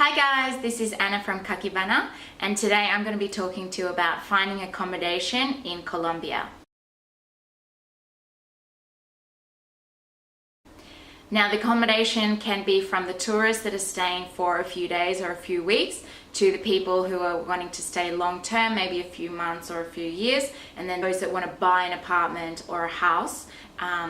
Hi guys, this is Anna from Kakibana, and today I'm going to be talking to you about finding accommodation in Colombia. Now, the accommodation can be from the tourists that are staying for a few days or a few weeks to the people who are wanting to stay long term, maybe a few months or a few years, and then those that want to buy an apartment or a house.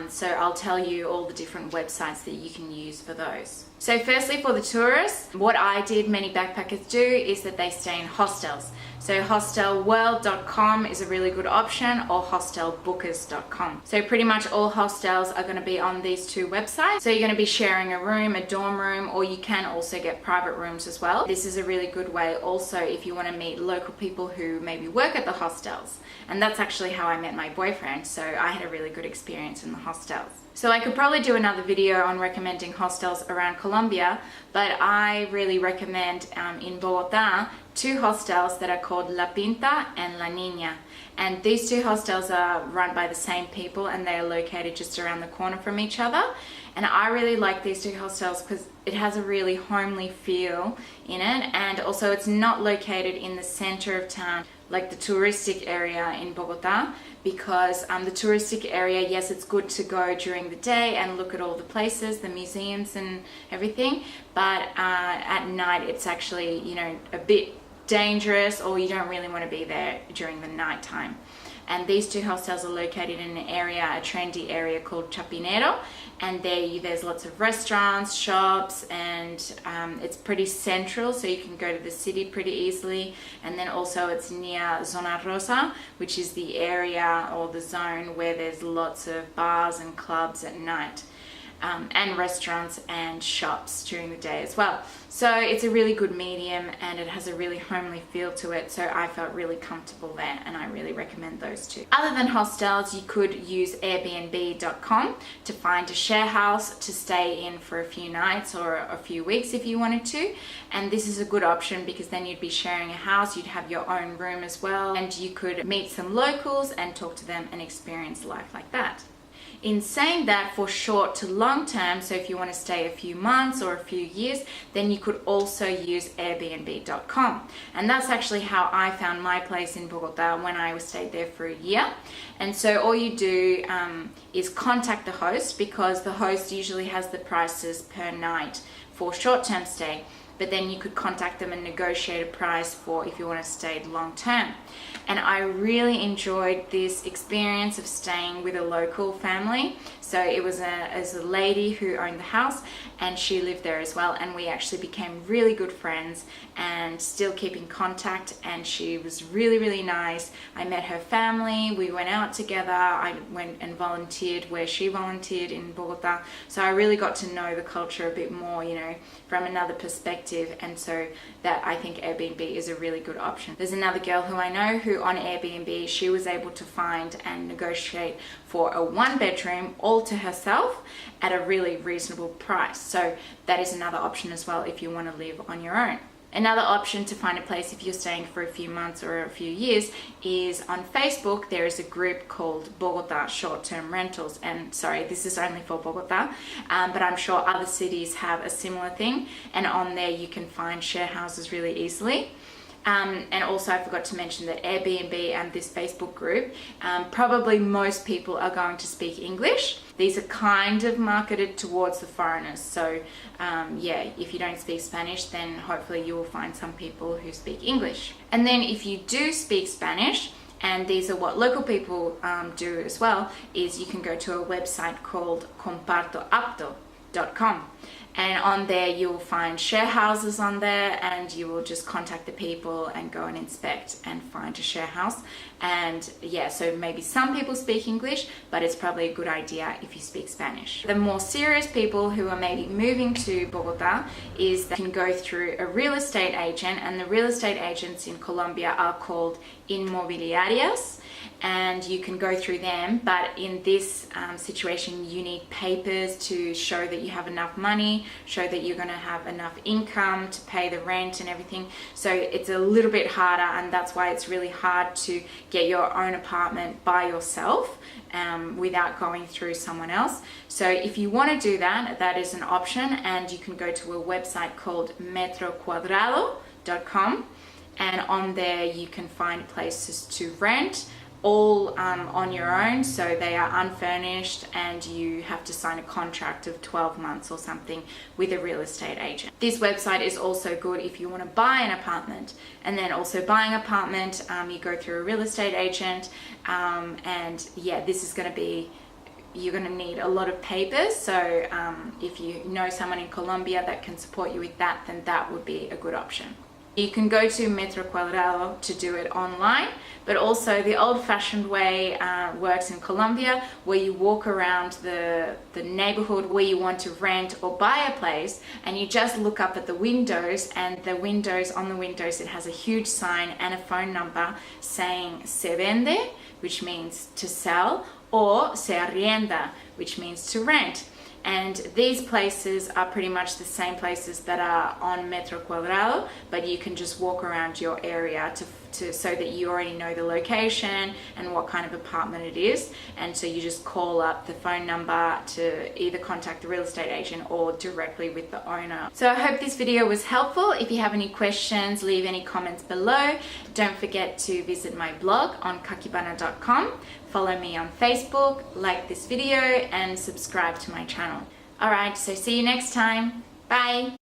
So I'll tell you all the different websites that you can use for those. So firstly, for the tourists, what I did, many backpackers do, is that they stay in hostels. So hostelworld.com is a really good option, or hostelbookers.com. So pretty much all hostels are going to be on these two websites. So you're going to be sharing a room, a dorm room, or you can also get private rooms as well. This is a really good way also if you want to meet local people who maybe work at the hostels. And that's actually how I met my boyfriend, so I had a really good experience in the hostels. So I could probably do another video on recommending hostels around Colombia, but I really recommend in Bogota two hostels that are called La Pinta and La Niña. And these two hostels are run by the same people and they are located just around the corner from each other. And I really like these two hostels because it has a really homely feel in it, and also it's not located in the center of town like the touristic area in Bogota, because the touristic area, yes, it's good to go during the day and look at all the places, the museums and everything, but at night it's actually, you know, a bit dangerous, or you don't really want to be there during the night time. And these two hostels are located in an area, a trendy area called Chapinero, and there's lots of restaurants, shops, and it's pretty central, so you can go to the city pretty easily. And then also it's near Zona Rosa, which is the area or the zone where there's lots of bars and clubs at night. And restaurants and shops during the day as well. So it's a really good medium and it has a really homely feel to it, so I felt really comfortable there, and I really recommend those two. Other than hostels, you could use Airbnb.com to find a share house to stay in for a few nights or a few weeks if you wanted to, and this is a good option because then you'd be sharing a house, you'd have your own room as well, and you could meet some locals and talk to them and experience life like that. In saying that, for short to long term, so if you want to stay a few months or a few years, then you could also use Airbnb.com. And that's actually how I found my place in Bogota when I stayed there for a year. And so all you do is contact the host, because the host usually has the prices per night for short-term stay. But then you could contact them and negotiate a price for if you want to stay long term. And I really enjoyed this experience of staying with a local family. So it was a lady who owned the house, and she lived there as well, and we actually became really good friends and still keep in contact, and she was really, really nice. I met her family, we went out together, I went and volunteered where she volunteered in Bogota, so I really got to know the culture a bit more, you know, from another perspective, and so that I think Airbnb is a really good option. There's another girl who I know who on Airbnb, she was able to find and negotiate for a one-bedroom all to herself at a really reasonable price. So that is another option as well if you want to live on your own. Another option to find a place if you're staying for a few months or a few years is on Facebook. There is a group called Bogota Short-Term Rentals, and sorry, this is only for Bogota, but I'm sure other cities have a similar thing, and on there you can find share houses really easily. And also I forgot to mention that Airbnb and this Facebook group, probably most people are going to speak English. These are kind of marketed towards the foreigners, so yeah, if you don't speak Spanish, then hopefully you will find some people who speak English. And then if you do speak Spanish, and these are what local people do as well, is you can go to a website called compartoapto.com. And on there you'll find share houses on there, and you will just contact the people and go and inspect and find a share house. And yeah, so maybe some people speak English, but it's probably a good idea if you speak Spanish. The more serious people who are maybe moving to Bogota is they can go through a real estate agent, and the real estate agents in Colombia are called inmobiliarias, and you can go through them. But in this situation you need papers to show that you have enough money money, show that you're going to have enough income to pay the rent and everything. So it's a little bit harder, and that's why it's really hard to get your own apartment by yourself without going through someone else. So if you want to do that, that is an option, and you can go to a website called metrocuadrado.com, and on there you can find places to rent, all on your own. So they are unfurnished, and you have to sign a contract of 12 months or something with a real estate agent. This website is also good if you want to buy an apartment, and then also buying an apartment, you go through a real estate agent, and yeah, this is going to be, you're going to need a lot of papers. So if you know someone in Colombia that can support you with that, then that would be a good option. You can go to Metro Cuadrado to do it online, but also the old-fashioned way works in Colombia, where you walk around the neighborhood where you want to rent or buy a place, and you just look up at the windows, and the windows, on the windows, it has a huge sign and a phone number saying "se vende," which means to sell, or "se arrienda," which means to rent. And these places are pretty much the same places that are on Metro Cuadrado, but you can just walk around your area so that you already know the location and what kind of apartment it is. And so you just call up the phone number to either contact the real estate agent or directly with the owner. So I hope this video was helpful. If you have any questions, leave any comments below. Don't forget to visit my blog on kakibana.com. Follow me on Facebook, like this video, and subscribe to my channel. Alright, so see you next time. Bye!